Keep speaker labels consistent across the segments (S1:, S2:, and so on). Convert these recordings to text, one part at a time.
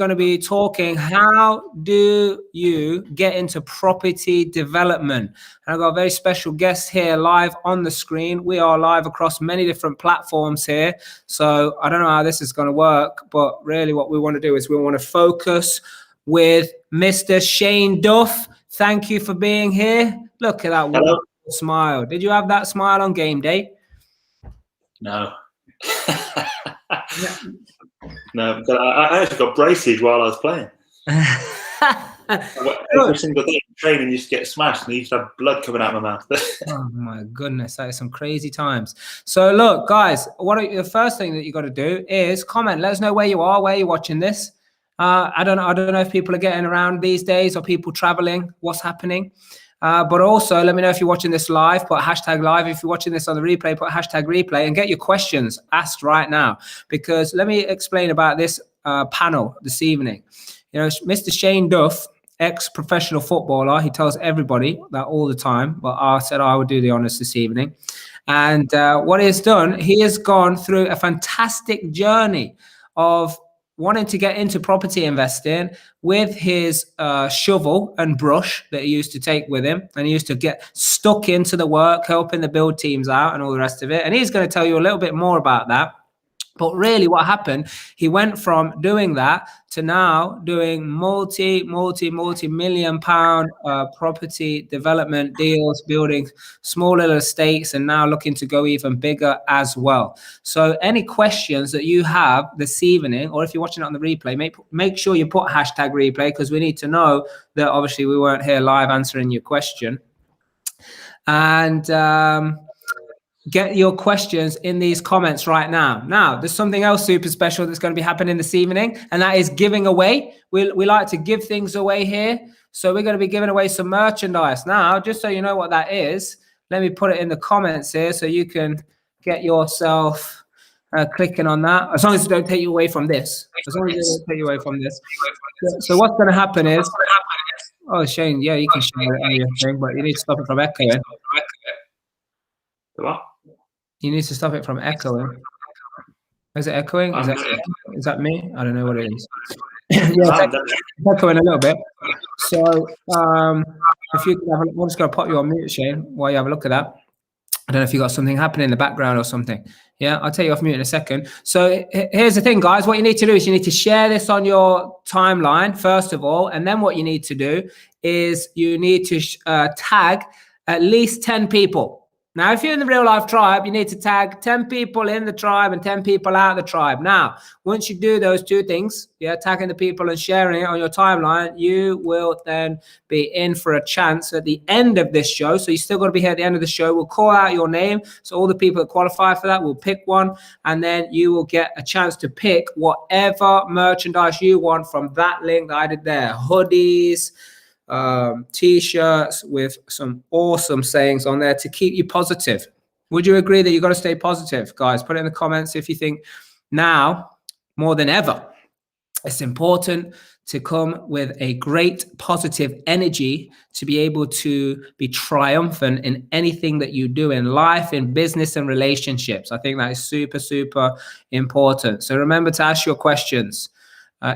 S1: going to be talking, how do you get into property development? And I've got a very special guest here live on the screen. We are live across many different platforms here. So I don't know how this is going to work, but really what we want to do is we want to focus with Mr. Shane Duff. Thank you for being here. Look at that wonderful smile. Did you have that smile on game day?
S2: No. No, but I actually got braces while I was playing. Every single day in training, you used to get smashed and you used to have blood coming out of my mouth.
S1: Oh my goodness, that is some crazy times. So look, guys, the first thing that you got to do is comment. Let us know where you are, where you're watching this. I don't know if people are getting around these days or people traveling, what's happening. But also let me know if you're watching this live, put hashtag live. If you're watching this on the replay, put hashtag replay and get your questions asked right now. Because let me explain about this panel this evening. You know, Mr. Shane Duff, ex-professional footballer, he tells everybody that all the time, but I said I would do the honors this evening. And what he has done, he has gone through a fantastic journey of wanting to get into property investing with his shovel and brush that he used to take with him. And he used to get stuck into the work, helping the build teams out and all the rest of it. And he's going to tell you a little bit more about that. But really what happened, he went from doing that to now doing multi-million pound property development deals, building small little estates, and now looking to go even bigger as well. So any questions that you have this evening, or if you're watching it on the replay, make sure you put hashtag replay, because we need to know that obviously we weren't here live answering your question. And get your questions in these comments right now. Now, there's something else super special that's going to be happening this evening, and that is giving away. We like to give things away here. So we're going to be giving away some merchandise. Now, just so you know what that is, let me put it in the comments here so you can get yourself clicking on that. As long as it don't take you away from this. As long as it don't take you away from this. So what's going to happen is, oh, Shane, yeah, you can share your thing, but you need to stop it from echoing.
S2: What?
S1: You need to stop it from echoing. Is it echoing? Is that me? I don't know what it is. Yeah, it's echoing a little bit. So if you can have I'm just going to pop you on mute, Shane, while you have a look at that. I don't know if you got something happening in the background or something. Yeah, I'll take you off mute in a second. So here's the thing, guys. What you need to do is you need to share this on your timeline, first of all. And then what you need to do is you need to tag at least 10 people. Now, if you're in the real life tribe, you need to tag 10 people in the tribe and 10 people out of the tribe. Now, once you do those two things, yeah, tagging the people and sharing it on your timeline, you will then be in for a chance at the end of this show. So you still got to be here at the end of the show. We'll call out your name. So all the people that qualify for that, we'll pick one, and then you will get a chance to pick whatever merchandise you want from that link that I did there. Hoodies, t-shirts with some awesome sayings on there to keep you positive. Would you agree that you got to stay positive, guys? Put it in the comments if you think now more than ever it's important to come with a great positive energy to be able to be triumphant in anything that you do in life, in business and relationships. I think that is super, super important. So remember to ask your questions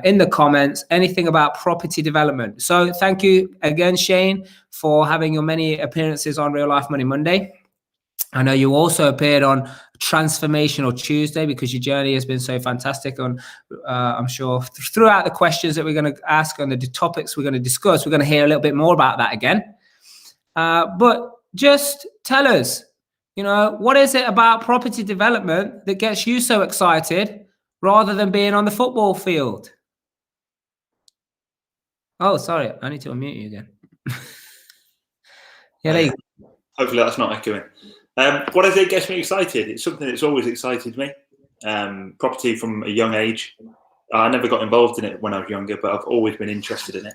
S1: in the comments, anything about property development. So thank you again, Shane, for having your many appearances on Real Life Money Monday. I know you also appeared on Transformational Tuesday because your journey has been so fantastic. On I'm sure throughout the questions that we're going to ask and the topics we're going to discuss, we're going to hear a little bit more about that again. But just tell us, what is it about property development that gets you so excited rather than being on the football field? Oh, sorry. I need to unmute you again. Yeah, there you go.
S2: Hopefully that's not echoing. What is it gets me excited? It's something that's always excited me. Property from a young age. I never got involved in it when I was younger, but I've always been interested in it.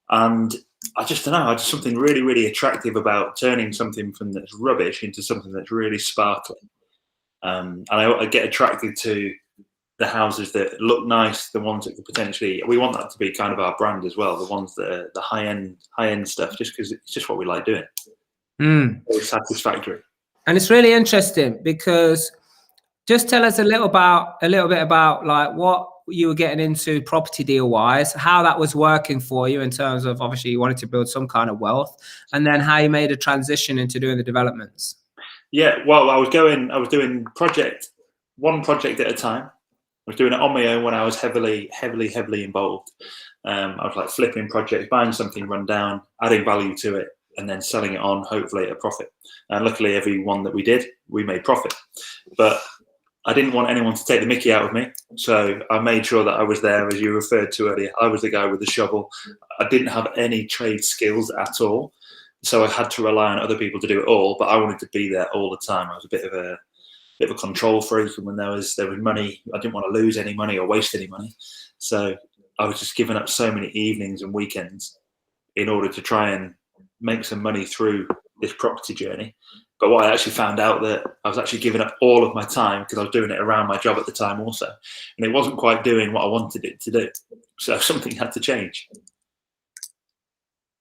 S2: And I just don't know, just something really, really attractive about turning something from that's rubbish into something that's really sparkling. And I get attracted to the houses that look nice, the ones that could potentially, we want that to be kind of our brand as well, the ones that are the high end stuff, just because it's just what we like doing. It's satisfactory.
S1: And it's really interesting because just tell us a little bit about like you were getting into property deal wise, how that was working for you in terms of obviously you wanted to build some kind of wealth, and then how you made a transition into doing the developments.
S2: Yeah, well, I was doing one project at a time. I was doing it on my own when I was heavily involved. I was like flipping projects, buying something run down, adding value to it, and then selling it on, hopefully at a profit. And luckily, every one that we did, we made profit. But I didn't want anyone to take the mickey out of me, so I made sure that I was there, as you referred to earlier. I was the guy with the shovel. I didn't have any trade skills at all, so I had to rely on other people to do it all. But I wanted to be there all the time. I was a bit of a control freak, and when there was money, I didn't want to lose any money or waste any money. So I was just giving up so many evenings and weekends in order to try and make some money through this property journey. But what I actually found out that I was actually giving up all of my time because I was doing it around my job at the time also. And it wasn't quite doing what I wanted it to do. So something had to change.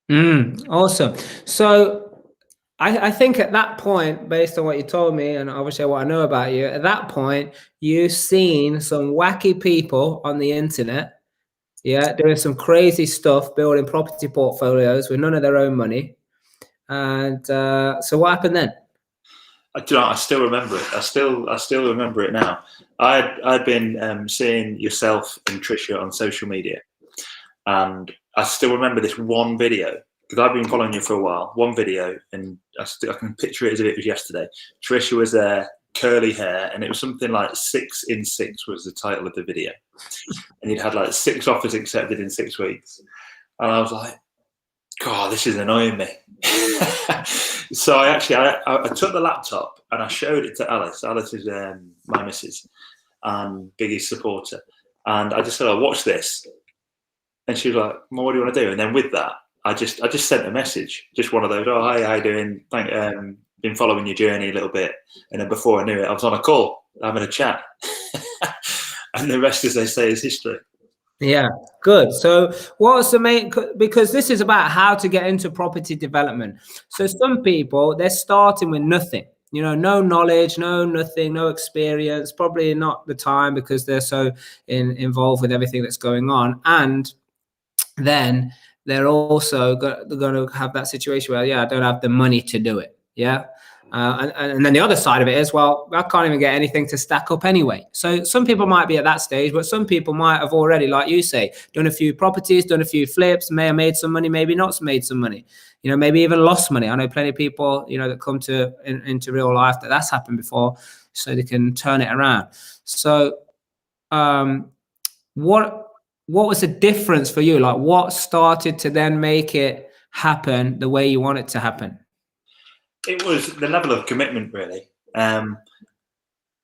S1: Awesome. So I think at that point, based on what you told me, and obviously what I know about you, at that point, you've seen some wacky people on the internet, doing some crazy stuff, building property portfolios with none of their own money. And so what happened then?
S2: I still remember it. I still remember it now. I'd been seeing yourself and Tricia on social media, and I still remember this one video because I've been following you for a while. One video, and I can picture it as if it was yesterday. Tricia was there, curly hair, and it was something like 6 in 6 was the title of the video, and you'd had like 6 offers accepted in 6 weeks, and I was like, God, this is annoying me. So I took the laptop and I showed it to Alice. Alice is my missus and biggest supporter. And I just said, "Oh, watch this." And she was like, "Well, what do you want to do?" And then with that, I just sent a message, just one of those, "Oh, hi, how you doing? Been following your journey a little bit." And then before I knew it, I was on a call, having a chat. And the rest, as they say, is history.
S1: Yeah, good. So what's the main, because this is about how to get into property development. So some people, they're starting with nothing, no knowledge, nothing, no experience, probably not the time because they're so involved with everything that's going on. And then they're also going to have that situation where, I don't have the money to do it. Yeah. And then the other side of it is, well, I can't even get anything to stack up anyway. So some people might be at that stage, but some people might have already, like you say, done a few properties, done a few flips, may have made some money, maybe not made some money, maybe even lost money. I know plenty of people, that come into real life that's happened before, so they can turn it around. So what was the difference for you? Like, what started to then make it happen the way you want it to happen?
S2: It was the level of commitment, really. When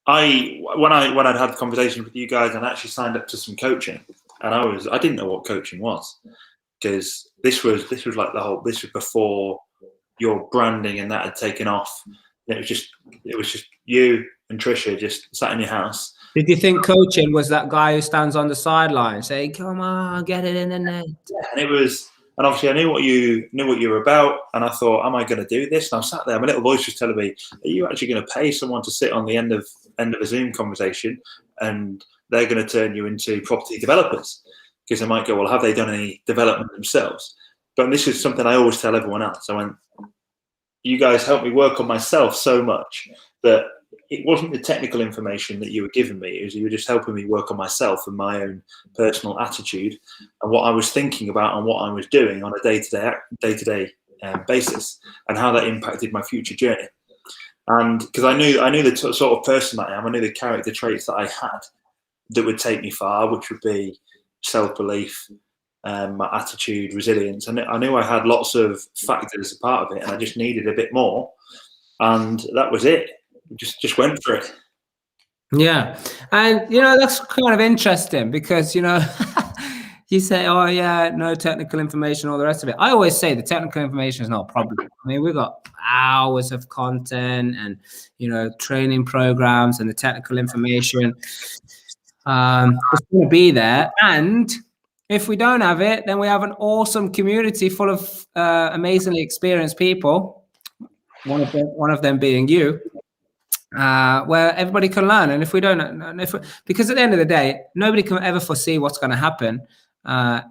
S2: I'd had conversations with you guys, and actually signed up to some coaching, and I didn't know what coaching was, because this was like this was before your branding and that had taken off. It was just you and Tricia just sat in your house.
S1: Did you think coaching was that guy who stands on the sideline saying, "Come on, get it in the net"?
S2: Yeah, and obviously I knew what you were about, and I thought, am I going to do this? And I sat there, my little voice was telling me, are you actually going to pay someone to sit on the end of a Zoom conversation, and they're going to turn you into property developers? Because they might go, well, have they done any development themselves? But this is something I always tell everyone else. I went, you guys helped me work on myself so much that it wasn't the technical information that you were giving me. It was you were just helping me work on myself and my own personal attitude and what I was thinking about and what I was doing on a day-to-day basis, and how that impacted my future journey. And because I knew the sort of person I am, I knew the character traits that I had that would take me far, which would be self-belief, my attitude, resilience. And I knew I had lots of factors as a part of it, and I just needed a bit more. And that was it. Just went for it.
S1: Yeah. And, that's kind of interesting because, you say, oh, yeah, no technical information, all the rest of it. I always say the technical information is not a problem. I mean, we've got hours of content and, training programs, and the technical information is going to be there. And if we don't have it, then we have an awesome community full of amazingly experienced people, one of them being you. where everybody can learn. And if we don't, because at the end of the day, nobody can ever foresee what's going to happen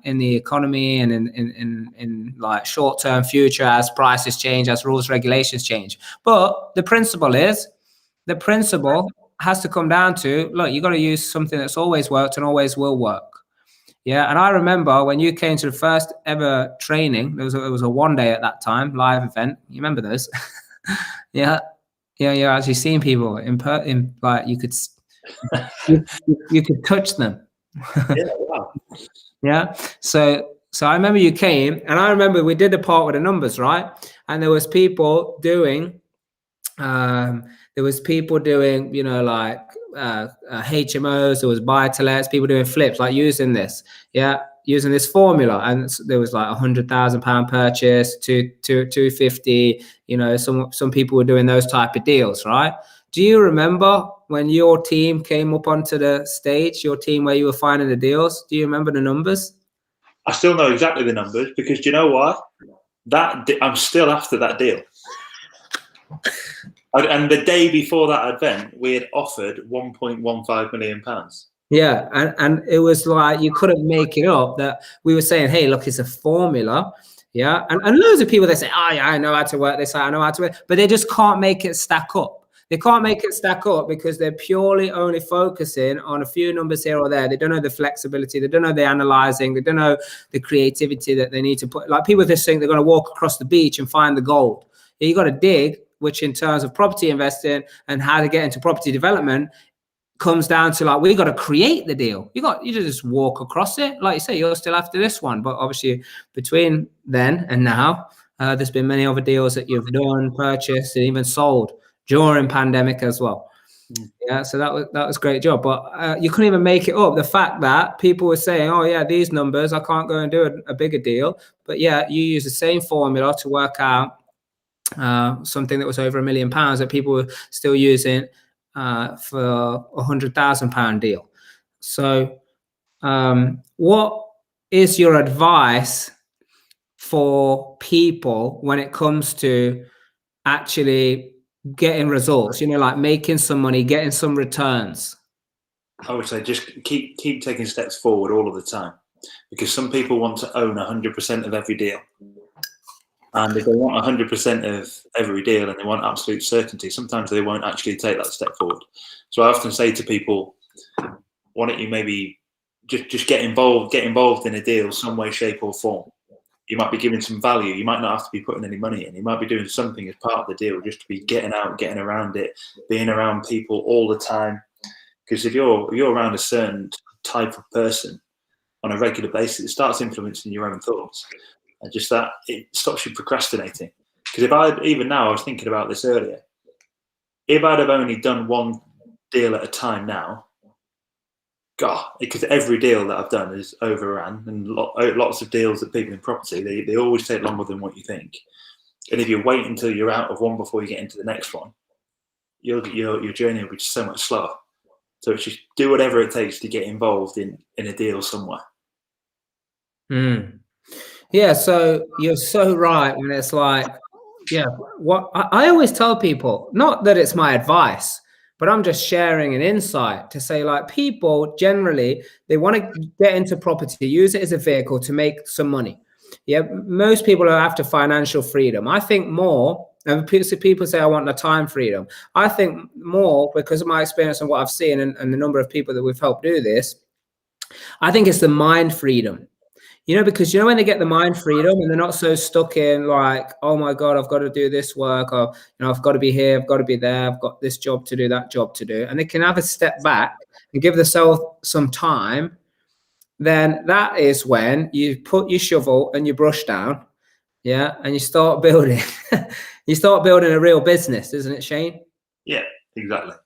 S1: in the economy and in like short-term future as prices change, as rules, regulations change. But the principle has to come down to, look, you got to use something that's always worked and always will work. Yeah, and I remember when you came to the first ever training, it was a one day at that time, live event. You remember those? Yeah, you're actually seeing people in like you could touch them.
S2: Yeah, wow.
S1: Yeah. So I remember you came, and I remember we did the part with the numbers, right? And there was people doing, you know, like HMOs, there was buy-to-lets, people doing flips, like using this formula, and there was like £100,000 purchase to 250. You know, some people were doing those type of deals, right? Do you remember when your team came up onto the stage, your team where you were finding the deals? Do you remember the numbers?
S2: I still know exactly the numbers, because do you know why? I'm still after that deal. And the day before that event, we had offered £1.15 million.
S1: Yeah, and it was like you couldn't make it up that we were saying, hey, look, it's a formula. Yeah, and loads of people, they say, oh yeah, I know how to work this out, I know how to work, but they just can't make it stack up. They can't make it stack up because they're purely only focusing on a few numbers here or there. They don't know the flexibility. They don't know the analyzing. They don't know the creativity that they need to put. Like people just think they're going to walk across the beach and find the gold. You got to dig, which in terms of property investing and how to get into property development comes down to, like, we got to create the deal. You just walk across it. Like you say, you're still after this one, but obviously between then and now, there's been many other deals that you've done, purchased, and even sold during pandemic as well. Yeah, so that was a great job. But you couldn't even make it up. The fact that people were saying, oh yeah, these numbers, I can't go and do a bigger deal. But yeah, you use the same formula to work out something that was over £1 million that people were still using for £100,000 deal. So what is your advice for people when it comes to actually getting results, you know, like making some money, getting some returns?
S2: I would say just keep taking steps forward all of the time, because some people want to own 100% of every deal. And if they want 100% of every deal and they want absolute certainty, sometimes they won't actually take that step forward. So I often say to people, why don't you maybe just get involved in a deal some way, shape or form. You might be giving some value. You might not have to be putting any money in. You might be doing something as part of the deal, just to be getting out, getting around it, being around people all the time. Because if you're around a certain type of person on a regular basis, it starts influencing your own thoughts. And just that, it stops you procrastinating. Because I was thinking about this earlier, if I'd have only done one deal at a time now, God, because every deal that I've done is overrun, and lots of deals that people in property, they always take longer than what you think. And if you wait until you're out of one before you get into the next one, your journey will be so much slower. So it's just do whatever it takes to get involved in a deal somewhere.
S1: Yeah, so you're so right. And it's like, yeah, what I always tell people, not that it's my advice, but I'm just sharing an insight to say, like, people generally, they want to get into property, use it as a vehicle to make some money. Yeah, most people are after financial freedom. I think more, and people say I want the time freedom. I think more, because of my experience and what I've seen and the number of people that we've helped do this, I think it's the mind freedom. You know, because, you know, when they get the mind freedom and they're not so stuck in like, oh my God, I've got to do this work, or, you know, I've got to be here, I've got to be there, I've got this job to do, that job to do, and they can have a step back and give themselves some time, then that is when you put your shovel and your brush down, yeah, and you start building. You start building a real business, isn't it, Shane?
S2: Yeah, exactly.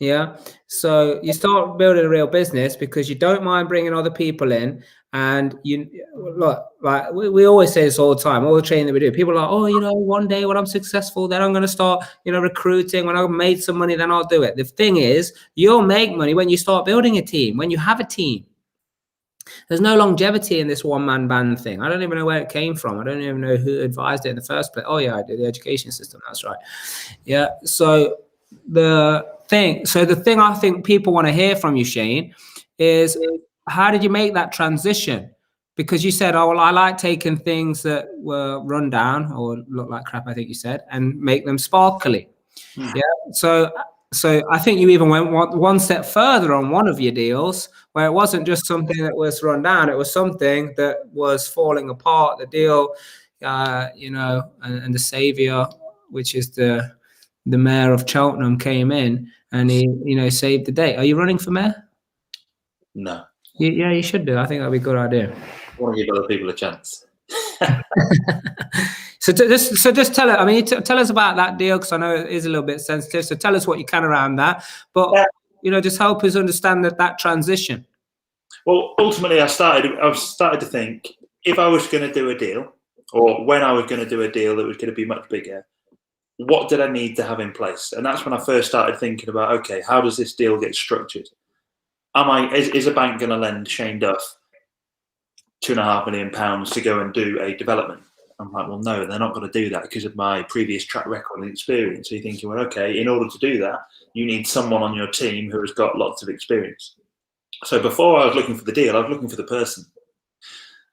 S1: Yeah. So you start building a real business because you don't mind bringing other people in. And you look, like we always say this all the time, all the training that we do, people are like, oh, you know, one day when I'm successful, then I'm going to start, you know, recruiting. When I've made some money, then I'll do it. The thing is, you'll make money when you start building a team, when you have a team. There's no longevity in this one-man band thing. I don't even know where it came from. I don't even know who advised it in the first place. Oh yeah, I did the education system. That's right. Yeah. So the thing I think people want to hear from you, Shane, is how did you make that transition? Because you said, oh, well, I like taking things that were run down or look like crap, I think you said, and make them sparkly. Yeah. So I think you even went one step further on one of your deals, where it wasn't just something that was run down. It was something that was falling apart. The deal, and the savior, which is the mayor of Cheltenham, came in and he, saved the day. Are you running for mayor?
S2: No.
S1: Yeah, you should do. I think that'd be a good idea.
S2: I want to give other people a chance.
S1: So just tell us. I mean, tell us about that deal, because I know it is a little bit sensitive. So tell us what you can around that. But just help us understand that transition.
S2: Well, ultimately, I started to think, if I was going to do a deal, or when I was going to do a deal that was going to be much bigger, what did I need to have in place? And that's when I first started thinking about, okay, how does this deal get structured? Is a bank going to lend Shane Duff £2.5 million to go and do a development? I'm like, well, no, they're not going to do that because of my previous track record and experience. So you're thinking, well, okay, in order to do that, you need someone on your team who has got lots of experience. So before I was looking for the deal, I was looking for the person.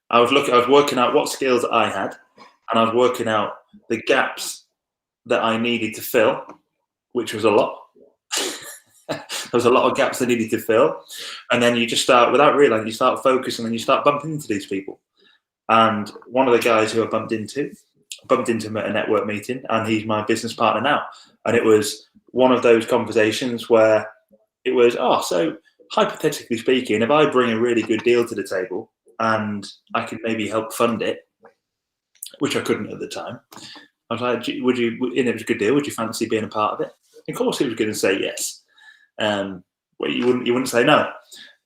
S2: I was working out what skills I had, and I was working out the gaps that I needed to fill, which was a lot. There was a lot of gaps I needed to fill. And then you just start, without realizing, you start focusing and you start bumping into these people. And one of the guys who I bumped into him at a network meeting, and he's my business partner now. And it was one of those conversations where it was, so hypothetically speaking, if I bring a really good deal to the table and I could maybe help fund it, which I couldn't at the time, I was like, it was a good deal, would you fancy being a part of it? Of course he was going to say yes. Well, you wouldn't say no.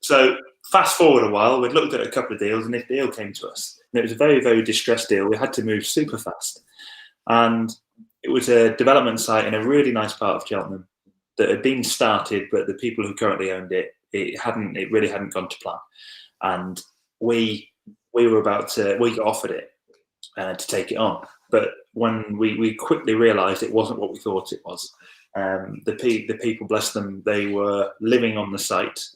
S2: So fast forward a while, we'd looked at a couple of deals, and this deal came to us. And it was a very, very distressed deal. We had to move super fast. And it was a development site in a really nice part of Cheltenham that had been started, but the people who currently owned it, it really hadn't gone to plan. And we got offered it to take it on. But when we quickly realised it wasn't what we thought it was. The people, bless them, they were living on the site,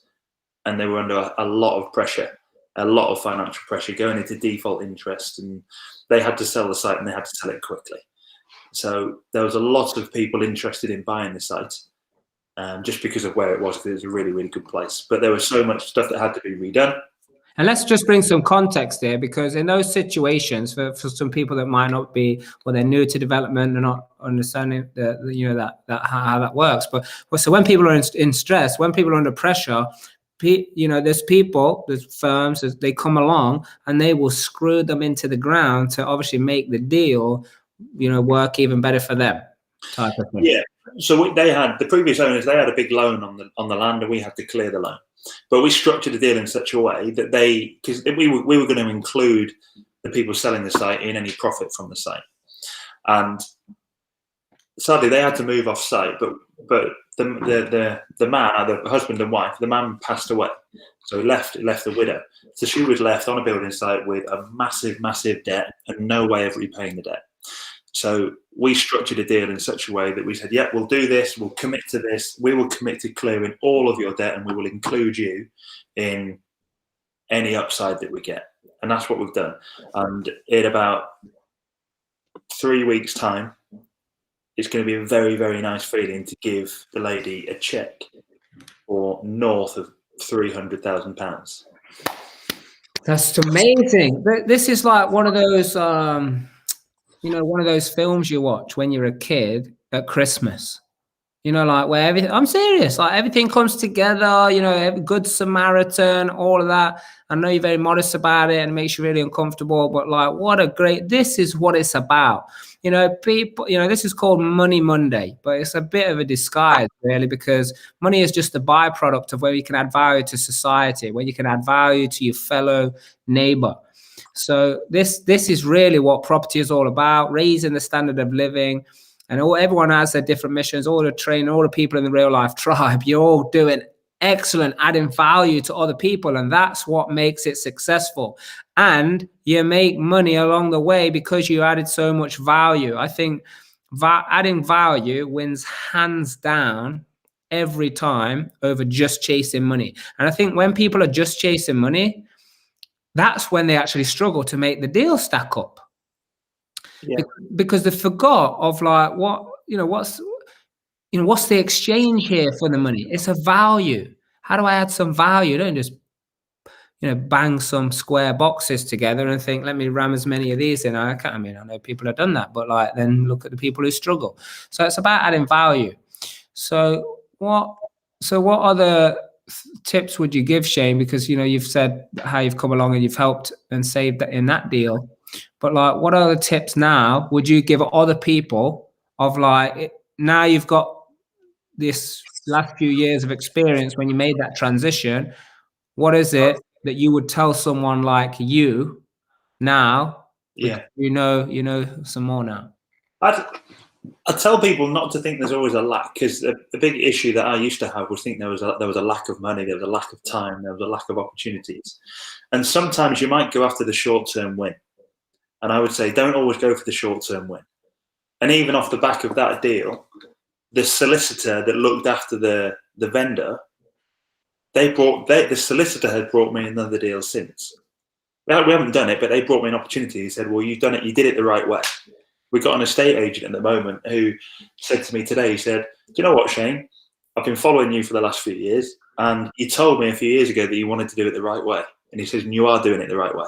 S2: and they were under a lot of pressure, a lot of financial pressure, going into default interest, and they had to sell the site, and they had to sell it quickly. So there was a lot of people interested in buying the site, just because of where it was, because it was a really, really good place. But there was so much stuff that had to be redone.
S1: And let's just bring some context there, because in those situations, for some people that might not be, well, they're new to development, they're not understanding how that works. But so when people are in stress, when people are under pressure, there's firms, they come along and they will screw them into the ground to obviously make the deal, work even better for them, type of thing.
S2: Yeah. So the previous owners, they had a big loan on the land, and we had to clear the loan. But we structured the deal in such a way that because we were going to include the people selling the site in any profit from the site. And sadly, they had to move off site, but the man, the husband and wife, the man passed away, so he left the widow. So she was left on a building site with a massive, massive debt and no way of repaying the debt. So we structured a deal in such a way that we said, yeah, we'll do this, we'll commit to this, we will commit to clearing all of your debt, and we will include you in any upside that we get. And that's what we've done. And in about 3 weeks' time, it's going to be a very, very nice feeling to give the lady a cheque for north of £300,000.
S1: That's amazing. This is like one of those, one of those films you watch when you're a kid at Christmas. Like where everything, I'm serious, like everything comes together, Good Samaritan, all of that. I know you're very modest about it and it makes you really uncomfortable, but like, this is what it's about. People, this is called Money Monday, but it's a bit of a disguise really, because money is just a byproduct of where you can add value to society, where you can add value to your fellow neighbor. So this is really what property is all about, raising the standard of living. And everyone has their different missions, all the training, all the people in the real life tribe, you're all doing excellent, adding value to other people. And that's what makes it successful. And you make money along the way because you added so much value. I think adding value wins hands down every time over just chasing money. And I think when people are just chasing money, that's when they actually struggle to make the deal stack up.
S2: Yeah.
S1: Because they forgot of like what's the exchange here for the money? It's a value. How do I add some value? Don't just bang some square boxes together and think, let me ram as many of these in. I know people have done that, but like then look at the people who struggle. So it's about adding value. So what other tips would you give, Shane? Because you've said how you've come along and you've helped and saved that in that deal. But like, what other tips now would you give other people of like, now you've got this last few years of experience when you made that transition, what is it that you would tell someone like you now?
S2: Yeah.
S1: You know some more now.
S2: I tell people not to think there's always a lack, because the big issue that I used to have was think there was a lack of money, there was a lack of time, there was a lack of opportunities. And sometimes you might go after the short-term win. And I would say, don't always go for the short-term win. And even off the back of that deal, the solicitor that looked after the vendor, the solicitor had brought me another deal since. We haven't done it, but they brought me an opportunity. He said, well, you've done it, you did it the right way. We've got an estate agent at the moment who said to me today, he said, do you know what, Shane? I've been following you for the last few years, and you told me a few years ago that you wanted to do it the right way. And he says, and you are doing it the right way.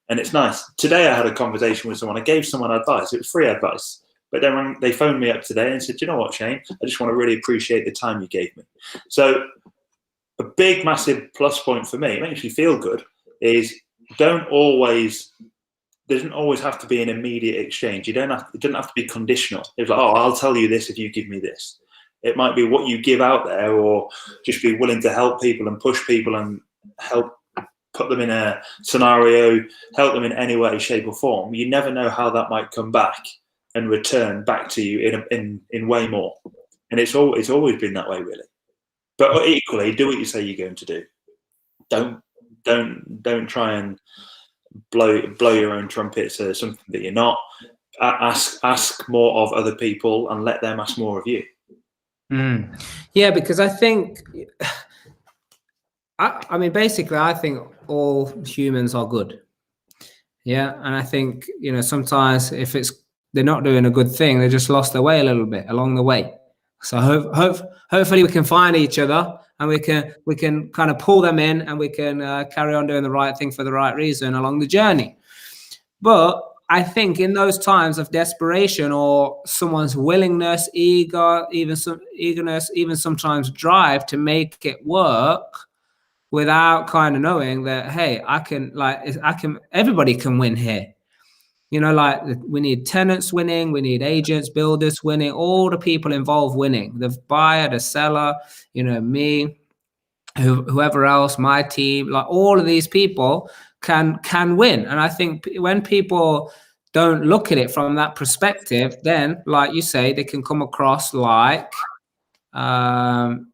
S2: And it's nice. Today I had a conversation with someone. I gave someone advice. It was free advice. But then they phoned me up today and said, do you know what, Shane? I just want to really appreciate the time you gave me. So a big, massive plus point for me, it makes me feel good, is doesn't always have to be an immediate exchange. It doesn't have to be conditional. It's like, oh, I'll tell you this if you give me this. It might be what you give out there, or just be willing to help people and push people and help put them in a scenario, help them in any way, shape or form. You never know how that might come back and return back to you in way more. And it's always been that way, really. But equally, do what you say you're going to do. Don't try and blow your own trumpets or something that you're not. Ask more of other people and let them ask more of you.
S1: Yeah, because I think, basically, I think all humans are good. Yeah, and I think sometimes if they're not doing a good thing, they just lost their way a little bit along the way. So hopefully we can find each other and we can kind of pull them in, and we can carry on doing the right thing for the right reason along the journey. But I think in those times of desperation, or someone's willingness, eagerness, even sometimes drive to make it work, without kind of knowing that, hey, everybody can win here. Like we need tenants winning, we need agents, builders winning, all the people involved winning, the buyer, the seller, me, whoever else, my team, like all of these people can win. And I think when people don't look at it from that perspective, then, like you say, they can come across like, cutting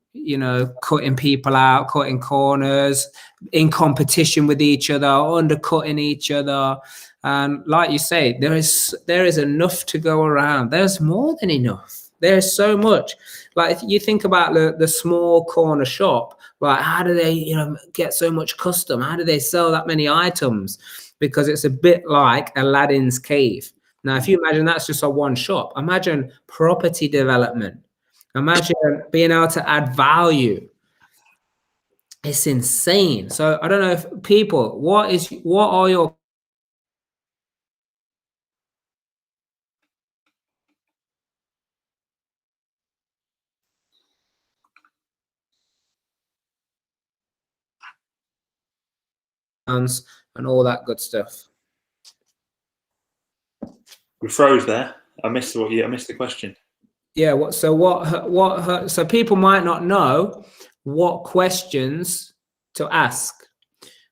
S1: people out, cutting corners, in competition with each other, undercutting each other. And like you say, there is enough to go around. There's more than enough. There's so much. Like, if you think about the small corner shop, like, how do they get so much custom? How do they sell that many items? Because it's a bit like Aladdin's cave. Now, if you imagine that's just a one shop, imagine property development. Imagine being able to add value. It's insane. So I don't know if people, what are your and all that good stuff?
S2: We froze there. I missed the question.
S1: Yeah. So people might not know what questions to ask.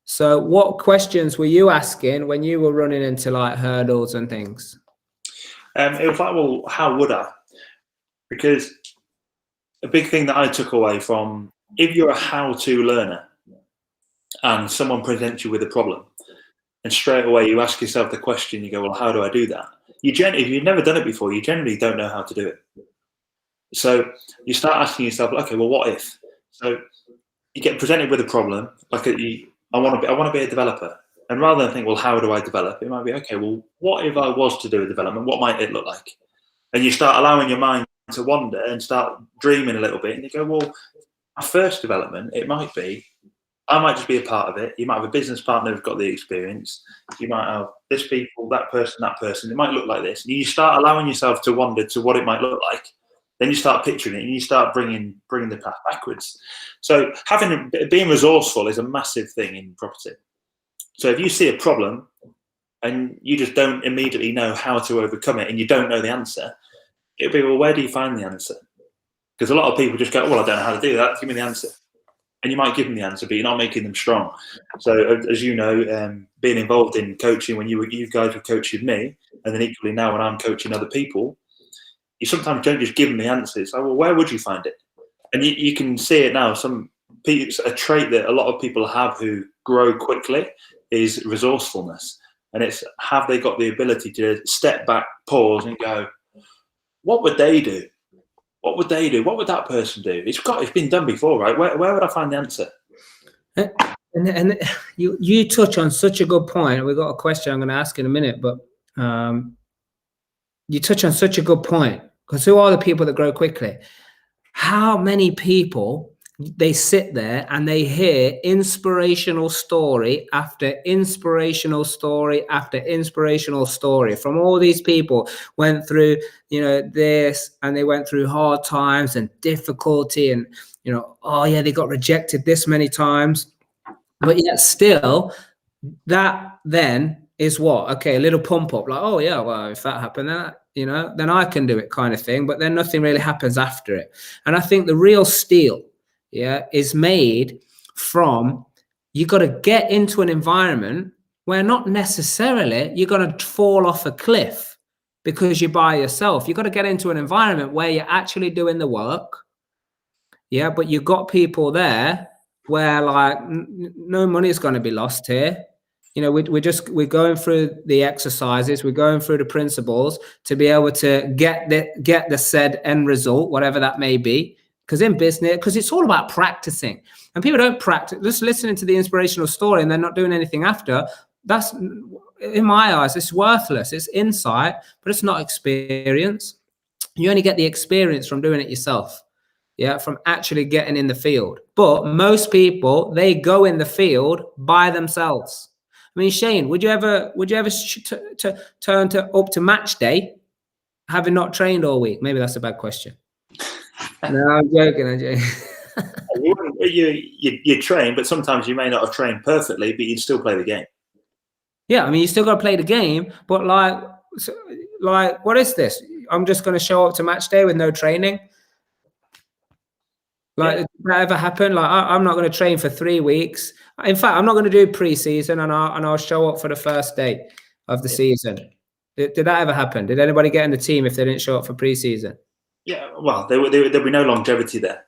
S1: So what questions were you asking when you were running into like hurdles and things?
S2: It was like, well, how would I? Because a big thing that I took away from, if you're a how-to learner and someone presents you with a problem, and straight away you ask yourself the question, you go, well, how do I do that? if you've never done it before, you generally don't know how to do it. So you start asking yourself, okay, well, what if? So you get presented with a problem, like I want to be a developer, and rather than think, well, how do I develop? It might be, okay, well, what if I was to do a development? What might it look like? And you start allowing your mind to wander and start dreaming a little bit, and you go, well, my first development, it might be, I might just be a part of it. You might have a business partner who's got the experience. You might have this people, that person. It might look like this. And you start allowing yourself to wander to what it might look like. Then you start picturing it, and you start bringing the path backwards. So being resourceful is a massive thing in property. So if you see a problem and you just don't immediately know how to overcome it, and you don't know the answer, it'll be, well, where do you find the answer? Because a lot of people just go, well, I don't know how to do that. Give me the answer. And you might give them the answer, but you're not making them strong. So as you know, being involved in coaching, when you guys were coaching me, and then equally now when I'm coaching other people, you sometimes don't just give them the answers. Like, well, where would you find it? And you can see it now. A trait that a lot of people have who grow quickly is resourcefulness. And it's, have they got the ability to step back, pause, and go, what would they do? What would they do? What would that person do? It's been done before, right? Where would I find the answer?
S1: And you touch on such a good point. We've got a question I'm going to ask in a minute, but you touch on such a good point, because who are the people that grow quickly? How many people, they sit there and they hear inspirational story after inspirational story after inspirational story from all these people went through, this, and they went through hard times and difficulty, and, oh yeah, they got rejected this many times, but yet still that then is what? Okay, a little pump up, like, oh yeah, well, if that happened, then I can do it, kind of thing. But then nothing really happens after it. And I think the real steel, is made from, you got to get into an environment where not necessarily you're going to fall off a cliff because you're by yourself. You got to get into an environment where you're actually doing the work. Yeah, but you've got people there where, like, no money is going to be lost here. We're going through the exercises, we're going through the principles to be able to get the said end result, whatever that may be. Because in business, because it's all about practicing, and people don't practice, just listening to the inspirational story and they're not doing anything after. That's, in my eyes, it's worthless. It's insight, but it's not experience. You only get the experience from doing it yourself. Yeah, from actually getting in the field. But most people, they go in the field by themselves. I mean, Shane, would you ever turn up to match day having not trained all week? Maybe that's a bad question. No, I'm joking.
S2: You train, but sometimes you may not have trained perfectly, but you'd still play the game.
S1: Yeah, I mean, you still got to play the game, but like, what is this? I'm just going to show up to match day with no training. Like, did that ever happen? Like, I'm not going to train for 3 weeks. In fact, I'm not going to do pre-season, and I'll show up for the first day of the season. Did that ever happen? Did anybody get in the team if they didn't show up for pre-season?
S2: Yeah, well, there'll be no longevity there.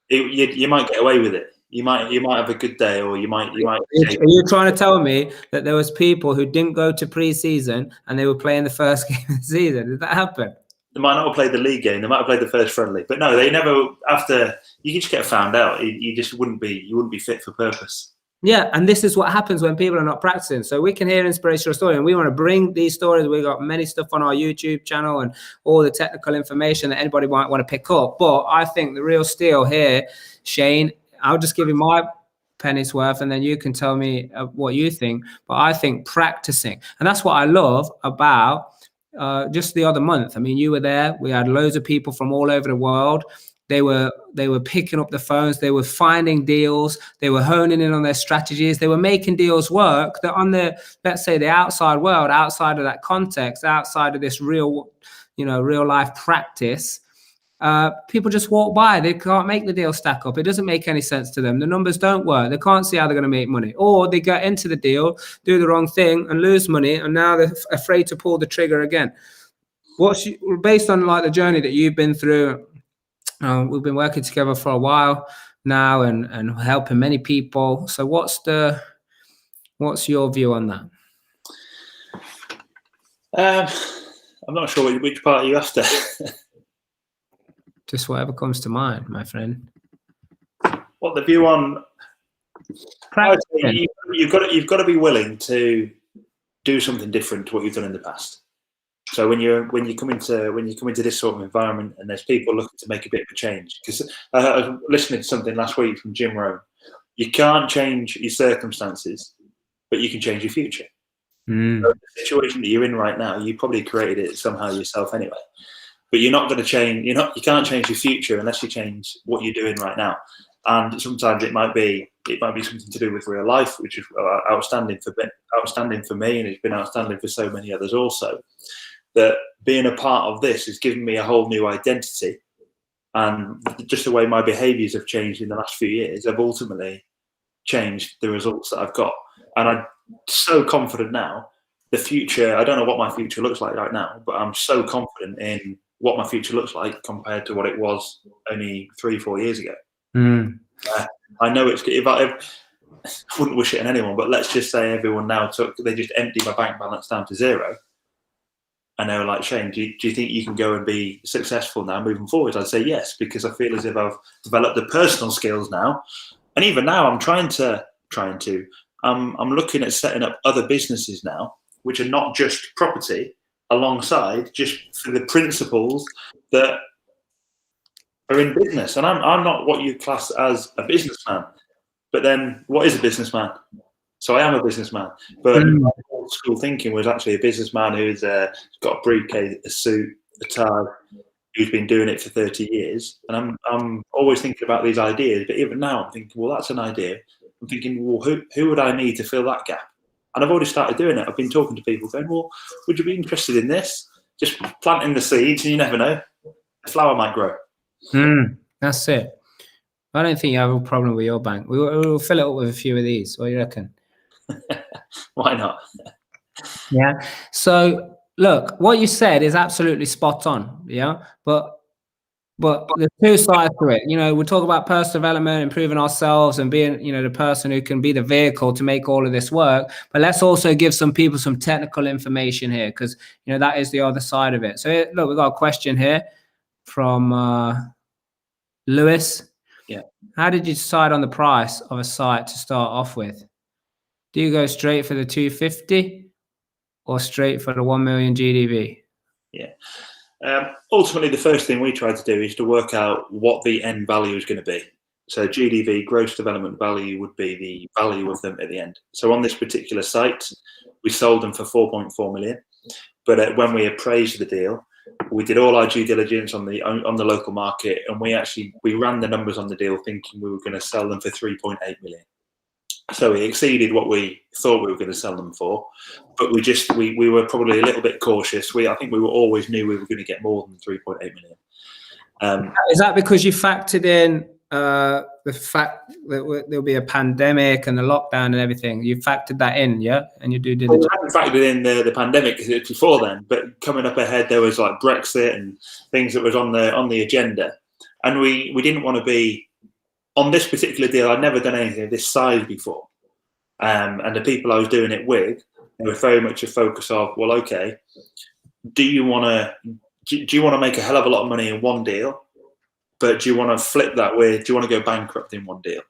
S2: You might get away with it. You might have a good day, or you might. Are
S1: you trying to tell me that there was people who didn't go to pre-season and they were playing the first game of the season? Did that happen?
S2: They might not have played the league game. They might have played the first friendly, but no, they never. After, you just get found out. You just wouldn't be fit for purpose.
S1: Yeah, and this is what happens when people are not practicing. So we can hear inspirational story, and we want to bring these stories. We've got many stuff on our YouTube channel and all the technical information that anybody might want to pick up. But I think the real steal here, Shane, I'll just give you my penny's worth, and then you can tell me what you think. But I think practicing, and that's what I love about just the other month. I mean, you were there. We had loads of people from all over the world. They were picking up the phones. They were finding deals. They were honing in on their strategies. They were making deals work that on the, let's say, the outside world, outside of that context, outside of this real life practice, people just walk by. They can't make the deal stack up. It doesn't make any sense to them. The numbers don't work. They can't see how they're going to make money. Or they get into the deal, do the wrong thing and lose money, and now they're afraid to pull the trigger again. Based on like the journey that you've been through, we've been working together for a while now and helping many people. So what's your view on that?
S2: I'm not sure which part are you after.
S1: Just whatever comes to mind, my friend.
S2: What the view on? You've got to be willing to do something different to what you've done in the past. So when you come into this sort of environment and there's people looking to make a bit of a change, because I was listening to something last week from Jim Rohn. You can't change your circumstances, but you can change your future. So the situation that you're in right now, you probably created it somehow yourself anyway. But you're not going to change. You can't change your future unless you change what you're doing right now. And sometimes it might be something to do with real life, which is outstanding for me, and it's been outstanding for so many others also. That being a part of this has given me a whole new identity, and just the way my behaviours have changed in the last few years have ultimately changed the results that I've got. And I'm so confident now. The future, I don't know what my future looks like right now, but I'm so confident in what my future looks like compared to what it was only 3-4 years ago. I know I wouldn't wish it on anyone, but let's just say everyone now they just emptied my bank balance down to zero. And they were like, Shane, do you think you can go and be successful now moving forward? I'd say yes, because I feel as if I've developed the personal skills now. And even now I'm I'm looking at setting up other businesses now, which are not just property, alongside just for the principles that are in business. And I'm not what you class as a businessman, but then what is a businessman? So I am a businessman, but my old school thinking was actually a businessman who's got a briefcase, a suit, a tie, who's been doing it for 30 years. And I'm always thinking about these ideas, but even now I'm thinking, well, that's an idea. I'm thinking, well, who would I need to fill that gap? And I've already started doing it. I've been talking to people going, well, would you be interested in this? Just planting the seeds, and you never know, a flower might grow.
S1: That's it. I don't think you have a problem with your bank. We'll fill it up with a few of these. What do you reckon?
S2: Why not?
S1: Yeah. So look, what you said is absolutely spot on. Yeah. But there's two sides to it. We talk about personal development, improving ourselves, and being, the person who can be the vehicle to make all of this work. But let's also give some people some technical information here, because that is the other side of it. So look, we've got a question here from Lewis.
S2: Yeah.
S1: How did you decide on the price of a site to start off with? Do you go straight for the 250 or straight for the 1 million GDV?
S2: Yeah. Ultimately, the first thing we try to do is to work out what the end value is going to be. So GDV, gross development value, would be the value of them at the end. So on this particular site, we sold them for 4.4 million. But when we appraised the deal, we did all our due diligence on the local market, and we ran the numbers on the deal thinking we were going to sell them for 3.8 million. So we exceeded what we thought we were going to sell them for, but we were probably a little bit cautious. I think we always knew we were going to get more than 3.8 million.
S1: Is that because you factored in the fact that there'll be a pandemic and the lockdown and everything? You factored that in, yeah? And you did.
S2: Well, we hadn't factored in the pandemic because it was before then. But coming up ahead, there was like Brexit and things that was on the agenda, and we didn't want to be. On this particular deal, I'd never done anything of this size before. And the people I was doing it with, they were very much a focus of, well, okay, do you want to make a hell of a lot of money in one deal, but do you want to flip that with, do you want to go bankrupt in one deal?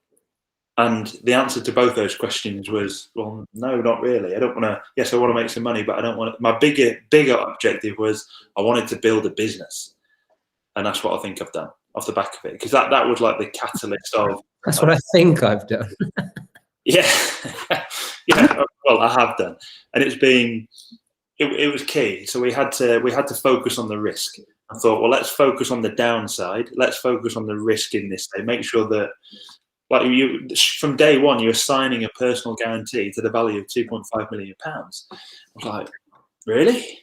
S2: And the answer to both those questions was, well, no, not really. I don't want to, yes, I want to make some money, but I don't want to. My bigger objective was I wanted to build a business. And that's what I think I've done off the back of it, because that was like the catalyst of.
S1: That's what I think I've done.
S2: Yeah, yeah. Well, I have done, and it was key. So we had to focus on the risk. I thought, well, let's focus on the downside. Let's focus on the risk in this day. Make sure that, like from day one, you're signing a personal guarantee to the value of £2.5 million. I was like, really?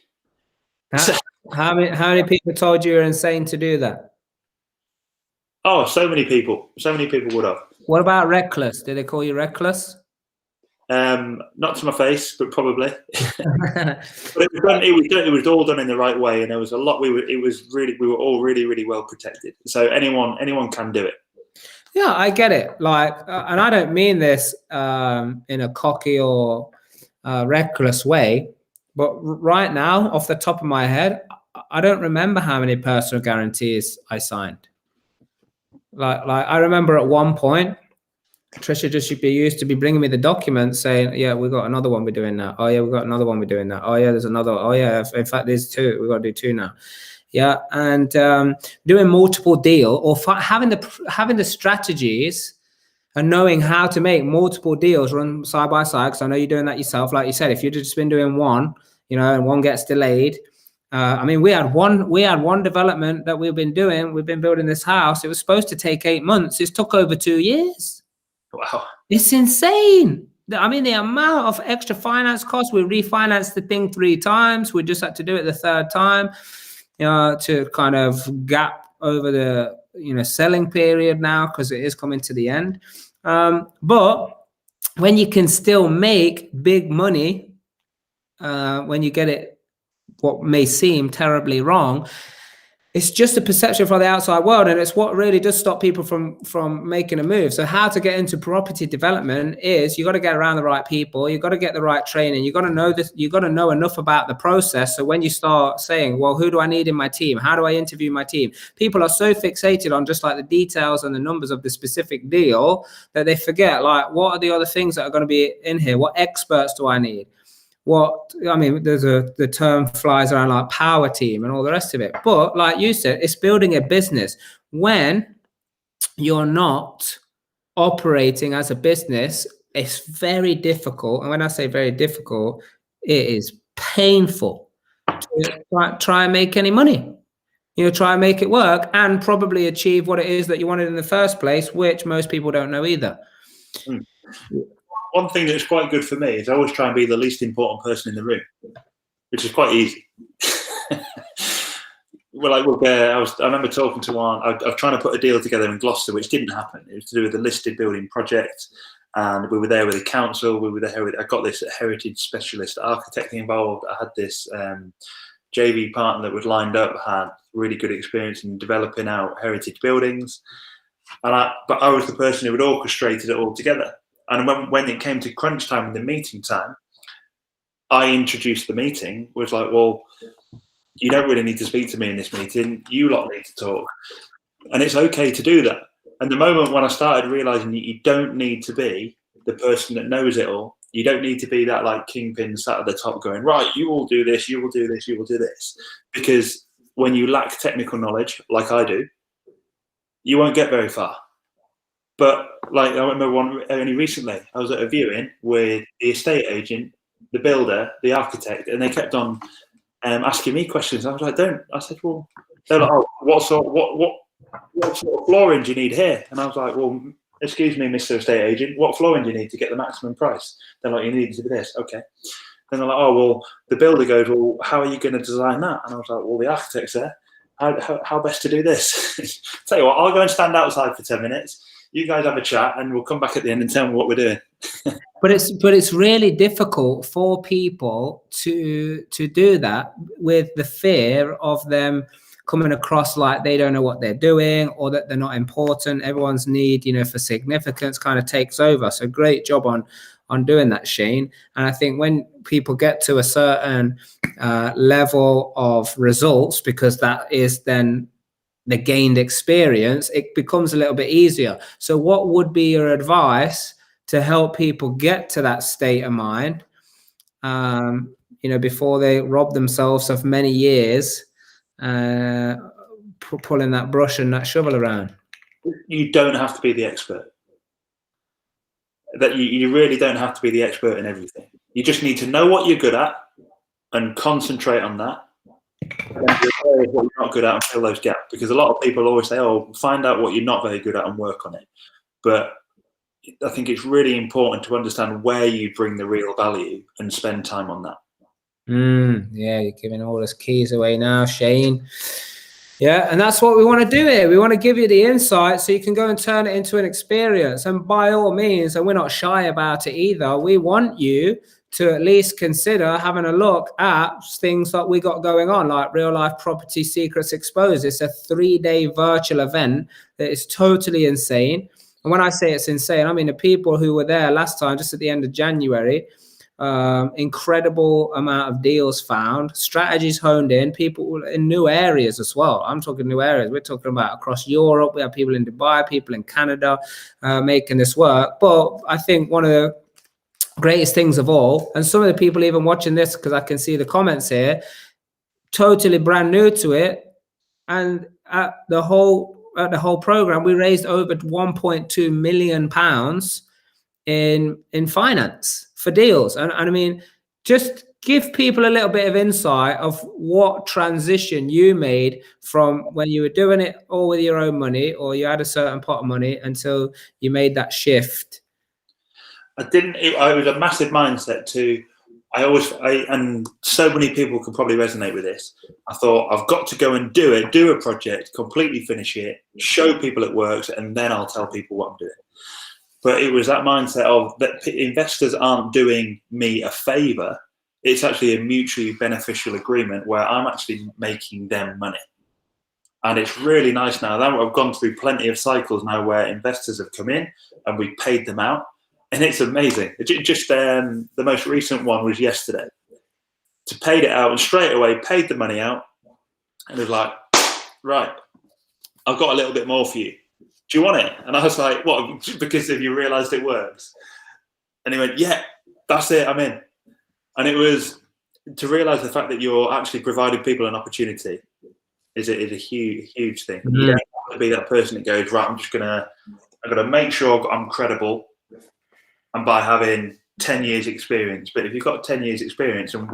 S1: How many people told you you're insane to do that?
S2: Oh, so many people would have.
S1: What about reckless? Did they call you reckless?
S2: Not to my face, but probably. But it was all done in the right way, and there was a lot. We were all really, really well protected. So anyone can do it.
S1: Yeah, I get it. Like, and I don't mean this in a cocky or reckless way, But right now, off the top of my head, I don't remember how many personal guarantees I signed. Like I remember at one point, Trisha just used to be bringing me the documents saying, yeah, we've got another one we're doing now. Oh yeah, we've got another one we're doing now. Oh yeah, there's another. Oh yeah, in fact, there's two. We've got to do two now. Yeah, and doing multiple deal or having the strategies and knowing how to make multiple deals run side by side. Because I know you're doing that yourself. Like you said, if you've just been doing one, and one gets delayed. I mean, we had one development that we've been doing. We've been building this house. It was supposed to take 8 months. It's took over 2 years.
S2: Wow.
S1: It's insane. I mean, the amount of extra finance costs. We refinanced the thing 3 times. We just had to do it the 3rd time, to kind of gap over the, selling period now, because it is coming to the end. But when you can still make big money, when you get it, what may seem terribly wrong, it's just a perception from the outside world, and it's what really does stop people from making a move. So how to get into property development is you got to get around the right people, you got to get the right training, you got to know this, you got to know enough about the process. So when you start saying, well, who do I need in my team? How do I interview my team? People are so fixated on just like the details and the numbers of the specific deal that they forget, like, what are the other things that are going to be in here? What experts do I need? The term flies around like power team and all the rest of it. But like you said, it's building a business. When you're not operating as a business, it's very difficult. And when I say very difficult, it is painful to try and make any money. Try and make it work and probably achieve what it is that you wanted in the first place, which most people don't know either.
S2: One thing that's quite good for me is I always try and be the least important person in the room, which is quite easy. Well, I remember talking to one. I was trying to put a deal together in Gloucester, which didn't happen. It was to do with the listed building project, and we were there with the council. I got this heritage specialist architect involved. I had this JV partner that was lined up, had really good experience in developing out heritage buildings, but I was the person who had orchestrated it all together. And when it came to crunch time and the meeting time, I introduced the meeting, was like, well, you don't really need to speak to me in this meeting. You lot need to talk. And it's okay to do that. And the moment when I started realizing that you don't need to be the person that knows it all, you don't need to be that like kingpin sat at the top going, right, you will do this, you will do this, you will do this. Because when you lack technical knowledge, like I do, you won't get very far. But like I remember one only recently, I was at a viewing with the estate agent, the builder, the architect, and they kept on asking me questions. I was like, I said, well, they're like, oh, what sort of flooring do you need here? And I was like, well, excuse me, Mr. Estate Agent, what flooring do you need to get the maximum price? They're like, you need to do this. Okay. Then they're like, oh, well, the builder goes, well, how are you going to design that? And I was like, well, the architect's there. How best to do this? Tell you what, I'll go and stand outside for 10 minutes. You guys have a chat and we'll come back at the end and tell me what we're doing.
S1: But it's really difficult for people to do that with the fear of them coming across like they don't know what they're doing or that they're not important. Everyone's need, for significance kind of takes over. So great job on doing that, Shane. And I think when people get to a certain level of results, because that is then the gained experience, it becomes a little bit easier. So what would be your advice to help people get to that state of mind, before they rob themselves of many years pulling that brush and that shovel around?
S2: You don't have to be the expert. That you really don't have to be the expert in everything. You just need to know what you're good at and concentrate on that. And what you're not good at and fill those gaps. Because a lot of people always say, oh, find out what you're not very good at and work on it. But I think it's really important to understand where you bring the real value and spend time on that.
S1: Yeah, you're giving all those keys away now, Shane. Yeah, and that's what we want to do here. We want to give you the insight so you can go and turn it into an experience. And by all means, and we're not shy about it either, we want you to at least consider having a look at things that we got going on, like Real Life Property Secrets Exposed. It's a 3-day virtual event that is totally insane. And when I say it's insane, I mean the people who were there last time, just at the end of January, incredible amount of deals found, strategies honed in, people in new areas as well. I'm talking new areas. We're talking about across Europe. We have people in Dubai, people in Canada making this work. But I think one of the greatest things of all, and some of the people even watching this, because I can see the comments here, totally brand new to it, and at the whole program, we raised over 1.2 million pounds in finance for deals. And I mean, just give people a little bit of insight of what transition you made from when you were doing it all with your own money, or you had a certain pot of money, until you made that shift.
S2: I was a massive mindset to, and so many people can probably resonate with this. I thought, I've got to go and do a project, completely finish it, show people it works, and then I'll tell people what I'm doing. But it was that mindset of that investors aren't doing me a favor. It's actually a mutually beneficial agreement where I'm actually making them money. And it's really nice now. I've gone through plenty of cycles now where investors have come in and we paid them out. And it's amazing. Just the most recent one was yesterday. To paid it out and straight away paid the money out. And it was like, right, I've got a little bit more for you. Do you want it? And I was like, what? Because if you realised it works. And he went, yeah, that's it, I'm in. And it was to realise the fact that you're actually providing people an opportunity is a huge thing. Mm-hmm. You don't have to be that person that goes, right, I'm going to make sure I'm credible, and by having 10 years experience. But if you've got 10 years experience and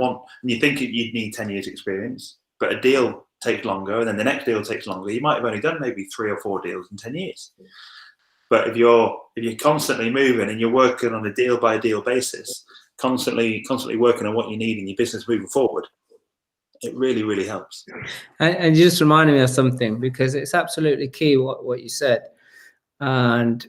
S2: you think you'd need 10 years experience, but a deal takes longer and then the next deal takes longer, you might have only done maybe 3 or 4 deals in 10 years. But if you're constantly moving and you're working on a deal by deal basis, constantly working on what you need in your business moving forward, it really, really helps.
S1: And you just reminded me of something, because it's absolutely key what you said. And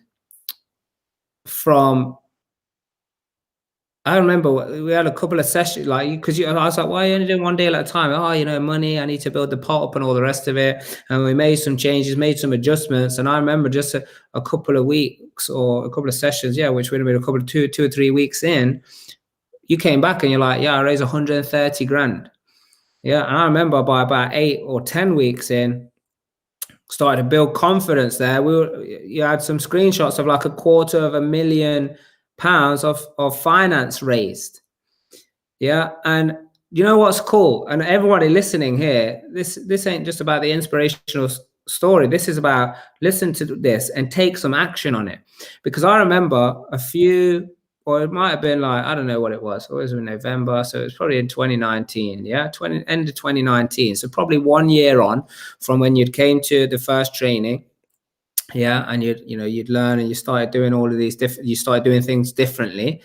S1: I remember we had a couple of sessions, like, because I was like, why are you only doing one deal at a time? Oh, money, I need to build the pot up and all the rest of it. And we made some changes, made some adjustments. And I remember just a couple of weeks or a couple of sessions, which would have been a couple of 2 or 3 weeks in, you came back and you're like, I raised 130 grand. Yeah. And I remember by about 8 or 10 weeks in, started to build confidence there. You had some screenshots of like £250,000 of finance raised. Yeah. And you know what's cool? And everybody listening here, this ain't just about the inspirational story. This is about listen to this and take some action on it. Because I remember or it might have been like, I don't know what it was. It was in November. So it was probably in 2019. Yeah. End of 2019. So probably 1 year on from when you came to the first training. Yeah. And you'd learn and you started doing all of these you started doing things differently.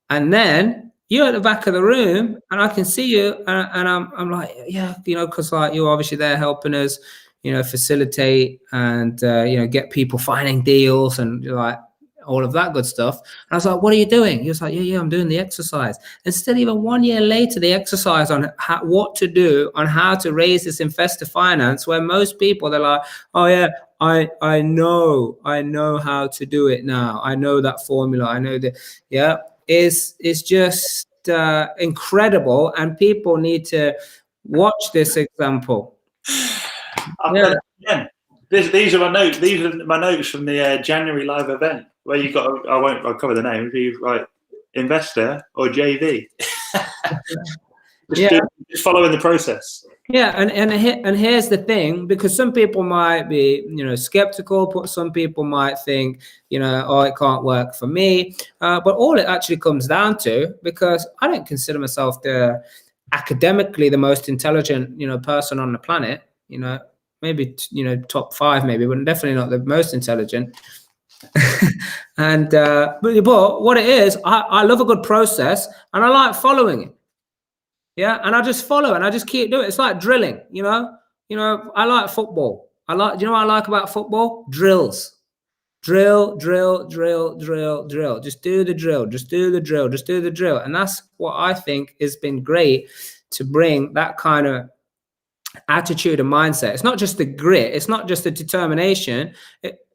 S1: And then you're at the back of the room and I can see you and I'm like, yeah, because like you're obviously there helping us, facilitate and, get people finding deals and like all of that good stuff. And I was like, what are you doing? He was like, yeah, I'm doing the exercise. And still even 1 year later, the exercise on what to do, on how to raise this investor finance, where most people, they're like, oh yeah, I know how to do it now. I know that formula. I know that, yeah, it's just incredible. And people need to watch this example.
S2: Yeah. These are my notes. These are my notes from the January live event where you got. I'll cover the name. You like investor or JV. Just following the process.
S1: Yeah, and here's the thing, because some people might be skeptical, but some people might think it can't work for me. But all it actually comes down to, because I don't consider myself academically the most intelligent person on the planet. Maybe top 5, maybe, but definitely not the most intelligent. And but what it is, I love a good process and I like following it. Yeah, and I just follow and I just keep doing it. It's like drilling, I like football. Do you know what I like about football? Drills. Drill. Just do the drill. And that's what I think has been great to bring that kind of attitude and mindset. It's not just the grit, it's not just the determination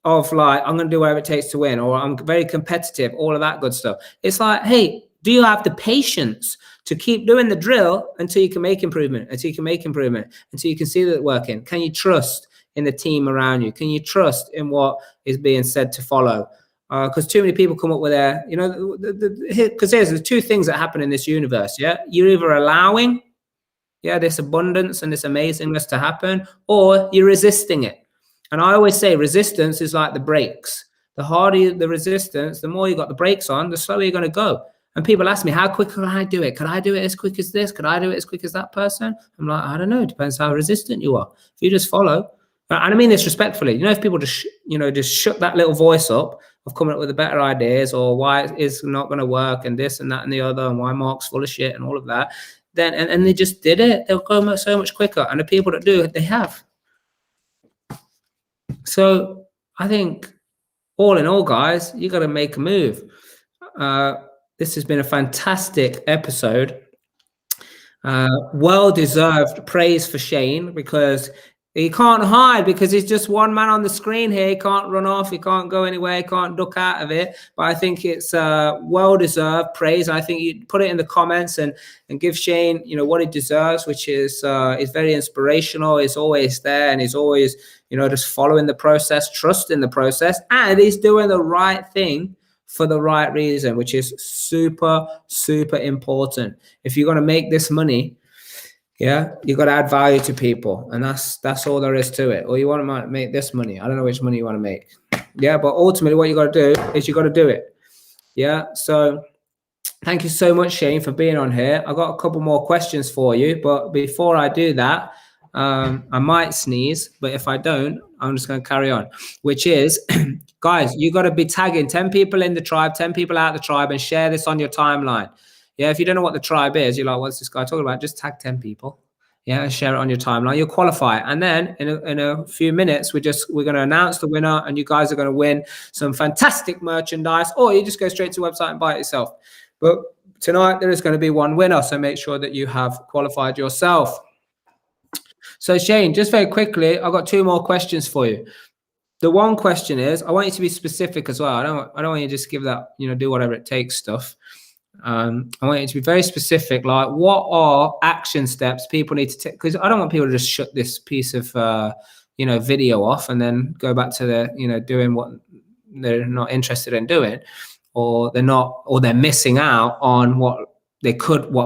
S1: of like, I'm going to do whatever it takes to win, or I'm very competitive, all of that good stuff. It's like, hey, Do you have the patience to keep doing the drill until you can make improvement, until you can see that it's working? Can you trust in the team around you? Can you trust in what is being said to follow? Because too many people come up with their, because there's two things that happen in this universe. Yeah, you're either allowing, this abundance and this amazingness to happen, or you're resisting it. And I always say resistance is like the brakes. The harder the resistance, the more you got the brakes on, the slower you're going to go. And people ask me, how quick can I do it? Could I do it as quick as this? Could I do it as quick as that person? I'm like, I don't know. It depends how resistant you are. If you just follow, and I mean this respectfully, if people just, just shut that little voice up of coming up with the better ideas, or why it's not going to work, and this and that and the other, and why Mark's full of shit and all of that, then and they just did it, they'll go so much quicker. And the people that do it, they have. So I think, all in all, guys, you got to make a move. This has been a fantastic episode. Well-deserved praise for Shane, because he can't hide, because he's just one man on the screen here. He can't run off. He can't go anywhere. He can't duck out of it. But I think it's well-deserved praise. I think you put it in the comments and give Shane, what he deserves, which is very inspirational. He's always there, and he's always, just following the process, trusting the process, and he's doing the right thing for the right reason, which is super, super important. If you're going to make this money, you got to add value to people, and that's all there is to it. Or you want to make this money. I don't know which money you want to make. But ultimately what you got to do is you got to do it. So thank you so much, Shane, for being on here. I got a couple more questions for you, but before I do that, I might sneeze, but if I don't, I'm just going to carry on, which is, guys, you got to be tagging 10 people in the tribe, 10 people out of the tribe, and share this on your timeline. If you don't know what the tribe is, you're like, what's this guy talking about? Just tag 10 people. And share it on your timeline. You'll qualify. And then in a few minutes, we're going to announce the winner, and you guys are going to win some fantastic merchandise, or you just go straight to the website and buy it yourself. But tonight there is going to be one winner, so make sure that you have qualified yourself. So Shane, just very quickly, I've got two more questions for you. The one question is, I want you to be specific as well. I don't want you to just give that, do whatever it takes stuff. I want you to be very specific, like what are action steps people need to take? Because I don't want people to just shut this piece of, video off and then go back to the, doing what they're not interested in doing, or they're missing out on what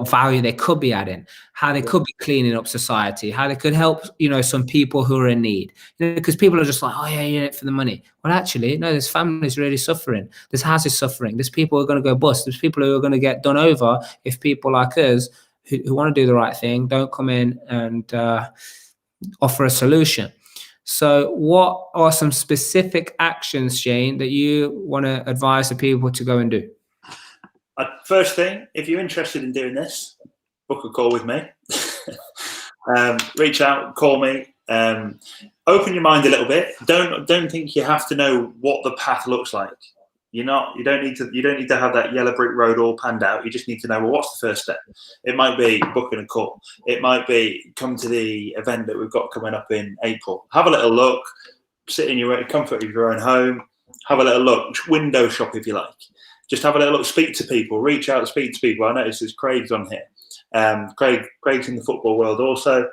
S1: value they could be adding, how they could be cleaning up society, how they could help, some people who are in need. Because people are just like, oh yeah, you're in it for the money. Well, actually, no, there's families really suffering. There's houses suffering. There's people who are going to go bust. There's people who are going to get done over if people like us who want to do the right thing don't come in and offer a solution. So what are some specific actions, Shane, that you want to advise the people to go and do?
S2: First thing, if you're interested in doing this, book a call with me. Reach out, call me. Open your mind a little bit. Don't think you have to know what the path looks like. You don't need to have that yellow brick road all panned out. You just need to know, well, what's the first step? It might be booking a call. It might be come to the event that we've got coming up in April. Have a little look. Sit in your comfort of your own home. Have a little look. Window shop if you like. Just have a little look, speak to people, reach out, speak to people. I noticed there's Craig's on here. Craig's in the football world also.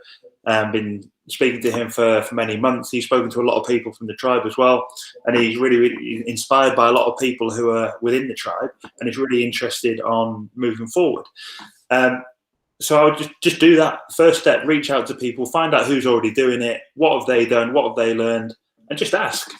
S2: Been speaking to him for many months. He's spoken to a lot of people from the tribe as well. And he's really, really inspired by a lot of people who are within the tribe, and is really interested on moving forward. So I would just do that. First step, reach out to people, find out who's already doing it, what have they done, what have they learned, and just ask.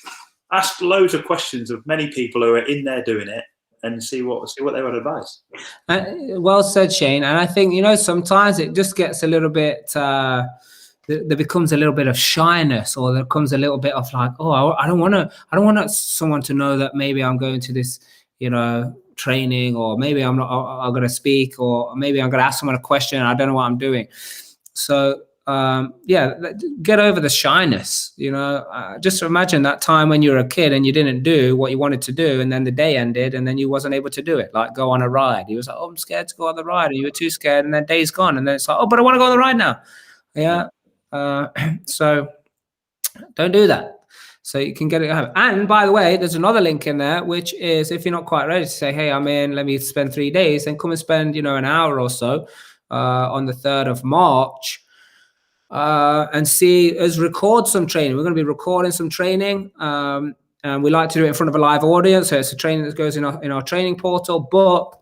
S2: Ask loads of questions of many people who are in there doing it, and see what they would advise.
S1: Well said, Shane. And I think, sometimes it just gets a little bit, there becomes a little bit of shyness, or there comes a little bit of like, oh, I don't want someone to know that maybe I'm going to this, training, or maybe I'm going to speak, or maybe I'm going to ask someone a question and I don't know what I'm doing. So get over the shyness. Just imagine that time when you were a kid and you didn't do what you wanted to do, and then the day ended and then you wasn't able to do it, like go on a ride. You was like, oh, I'm scared to go on the ride, and you were too scared, and then day's gone, and then it's like, oh, but I want to go on the ride now. So don't do that. So you can get it. And by the way, there's another link in there, which is if you're not quite ready to say, hey, I'm in, let me spend 3 days, then come and spend, you know, an hour or so on the 3rd of March and see us record some training. We're going to be recording some training. And we like to do it in front of a live audience. So it's a training that goes in our training portal, but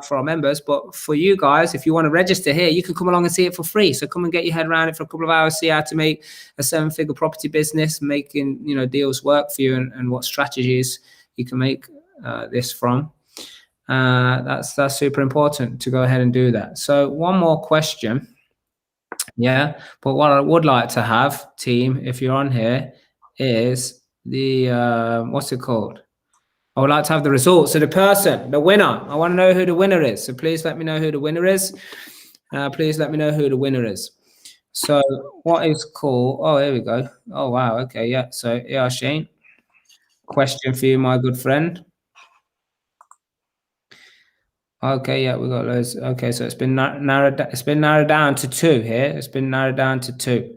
S1: for our members. But for you guys, if you want to register here, you can come along and see it for free. So come and get your head around it for a couple of hours, see how to make a 7-figure property business, making, you know, deals work for you, and what strategies you can make this from. That's super important to go ahead and do that. So one more question. Yeah, but what I would like to have, team, if you're on here, is the what's it called? I would like to have the results of the person, the winner. I want to know who the winner is. So please let me know who the winner is. Please let me know who the winner is. So what is cool? Oh, here we go. Oh, wow. Okay, yeah. So yeah, Shane, question for you, my good friend. Okay, yeah, we got loads. Okay, so it's been narrowed. It's been narrowed down to 2 here. It's been narrowed down to 2.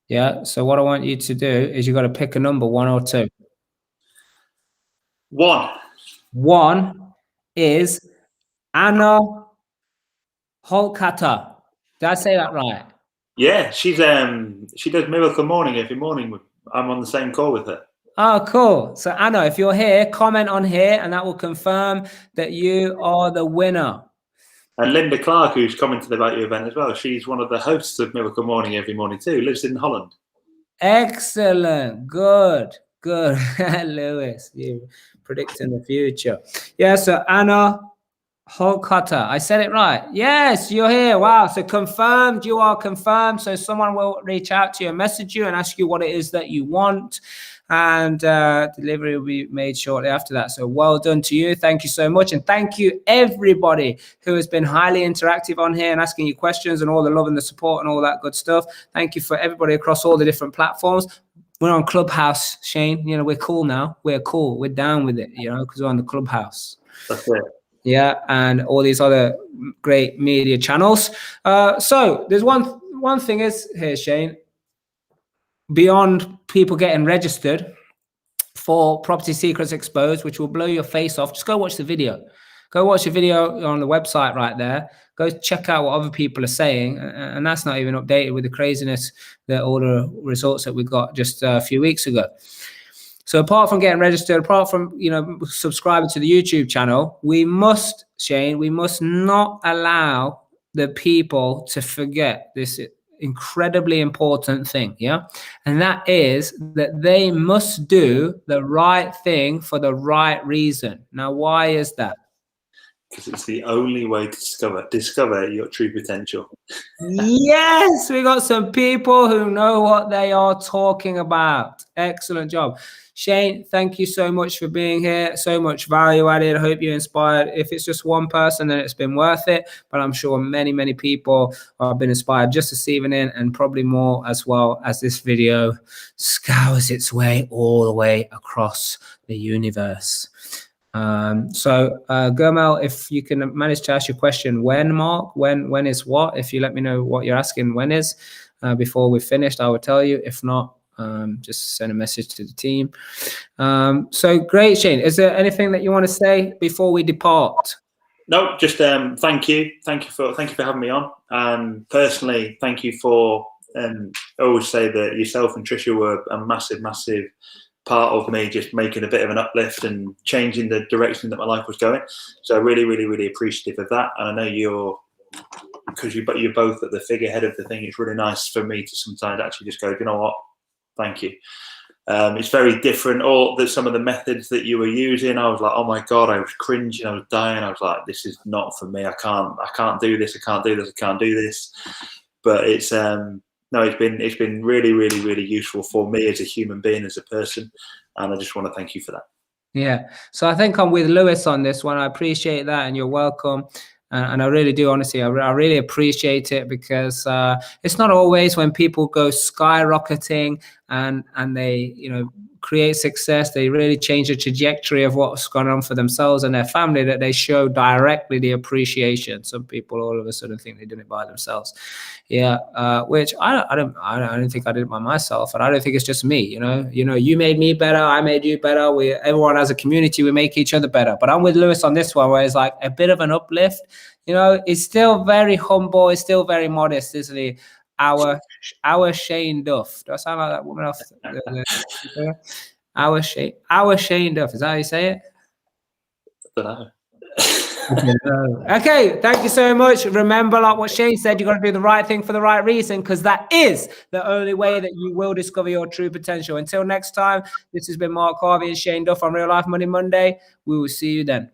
S1: Yeah. So what I want you to do is you got to pick a number, 1 or 2.
S2: 1.
S1: 1 is Anna Holkata. Did I say that right?
S2: Yeah, she does Miracle Morning every morning. I'm on the same call with her.
S1: Oh, cool. So Anna, if you're here, comment on here, and that will confirm that you are the winner.
S2: And Linda Clark, who's commented about your event as well, she's one of the hosts of Miracle Morning every morning too. Lives in Holland.
S1: Excellent. Good. Lewis, you predicting the future. Yeah, so Anna Holkata, I said it right. Yes, you're here. Wow. So confirmed, you are confirmed. So someone will reach out to you and message you and ask you what it is that you want. And delivery will be made shortly after that. So well done to you. Thank you so much. And thank you everybody who has been highly interactive on here and asking you questions and all the love and the support and all that good stuff. Thank you for everybody across all the different platforms. We're on Clubhouse, Shane. You know, we're cool now. We're cool. We're down with it, you know, because we're on the Clubhouse.
S2: That's it.
S1: Yeah, and all these other great media channels. So there's one thing is here, Shane, beyond people getting registered for Property Secrets Exposed, which will blow your face off, just go watch the video. Go watch the video on the website right there. Go check out what other people are saying. And that's not even updated with the craziness that all the results that we got just a few weeks ago. So apart from getting registered, apart from, you know, subscribing to the YouTube channel, we must, Shane, we must not allow the people to forget this incredibly important thing, yeah? And that is that they must do the right thing for the right reason. Now, why is that?
S2: Because it's the only way to discover your true potential.
S1: Yes, we got some people who know what they are talking about. Excellent job. Shane, thank you so much for being here. So much value added. I hope you inspired. If it's just one person, then it's been worth it. But I'm sure many, many people have been inspired just this evening, and probably more as well, as this video scours its way all the way across the universe. So Gurmel, if you can manage to ask your question, when, Mark, when is what? If you let me know what you're asking when is before we've finished, I will tell you. If not, just send a message to the team. So great, Shane. Is there anything that you want to say before we depart?
S2: No, just thank you for having me on. And personally, thank you for I always say that yourself and Trisha were a massive part of me just making a bit of an uplift and changing the direction that my life was going. So really appreciative of that. And I know because you're both at the figurehead of the thing, it's really nice for me to sometimes actually just go, you know what, thank you. It's very different. Some of the methods that you were using, I was like, oh my God, I was cringing, I was dying. I was like, this is not for me. I can't do this. I can't do this. I can't do this. But it's it's been really useful for me as a human being, as a person, and I just want to thank you for that.
S1: Yeah, so I think I'm with Lewis on this one. I appreciate that, and you're welcome. And I really do, honestly, I really appreciate it, because it's not always when people go skyrocketing and they, you know, create success. They really change the trajectory of what's gone on for themselves and their family, that they show directly the appreciation. Some people all of a sudden think they're doing it by themselves. Which I don't think I did it by myself, and I don't think it's just me. You know, you made me better, I made you better. Everyone as a community, we make each other better. But I'm with Lewis on this one, where it's like a bit of an uplift. You know, he's still very humble, he's still very modest, isn't he? Our Shane Duff. Do I sound like that woman off our Shane Duff? Is that how you say it?
S2: I don't know.
S1: Okay, thank you so much. Remember, like what Shane said, you got to do the right thing for the right reason, because that is the only way that you will discover your true potential. Until next time, this has been Mark Harvey and Shane Duff on Real Life Money Monday. We will see you then.